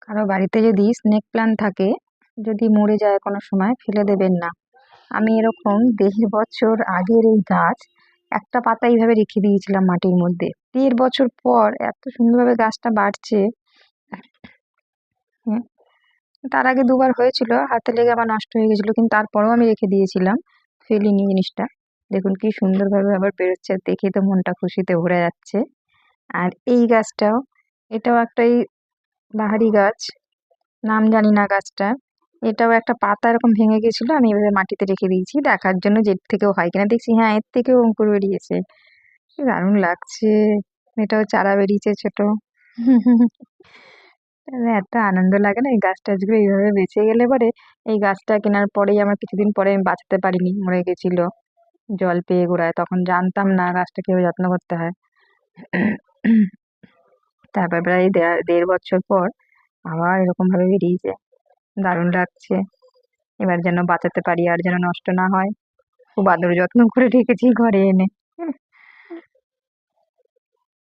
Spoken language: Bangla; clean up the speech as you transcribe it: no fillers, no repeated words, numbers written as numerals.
কারো বাড়িতে যদি স্নেক প্ল্যান্ট থাকে, যদি মরে যায় কোনো সময়, ফেলে দেবেন না। আমি এরকম 1.5 বছর আগের এই গাছ, একটা পাতা এইভাবে রেখে দিয়েছিলাম মাটির মধ্যে। 1.5 বছর পর এত সুন্দরভাবে গাছটা বাড়ছে। হুম, তার আগে দুবার হয়েছিল, হাতে লেগে আবার নষ্ট হয়ে গেছিল, কিন্তু তারপরেও আমি রেখে দিয়েছিলাম, ফেলিনি জিনিসটা। দেখুন কি সুন্দরভাবে আবার বেরোচ্ছে, দেখে তো মনটা খুশিতে ভরে যাচ্ছে। আর এই গাছটাও, এটাও একটাই বাহারি গাছ, নাম জানি না গাছটা। এটাও একটা পাতা এরকম ভেঙে গেছিল, আমি এভাবে মাটিতে রেখে দিয়েছি দেখার জন্য যে এর থেকেও হয় কিনা। দেখছি হ্যাঁ, এর থেকেও অঙ্কুর বেরিয়েছে। কি দারুণ লাগছে। এটাও চারা বেরিয়েছে ছোট। এত আনন্দ লাগে না এই গাছ টাছগুলো এইভাবে বেঁচে গেলে পরে। এই গাছটা কেনার পরেই আমার কিছুদিন পরে আমি বাঁচাতে পারিনি, মরে গেছিল জল পেয়ে গোড়ায়। তখন জানতাম না গাছটা কিভাবে যত্ন করতে হয়। তারপর প্রায় 1.5 বছর পর আবার এরকম ভাবে বেরিয়েছে। দারুণ লাগছে। এবার যেন বাঁচাতে পারি আর যেন নষ্ট না হয়। খুব আদর যত্ন করে রেখেছি ঘরে এনে।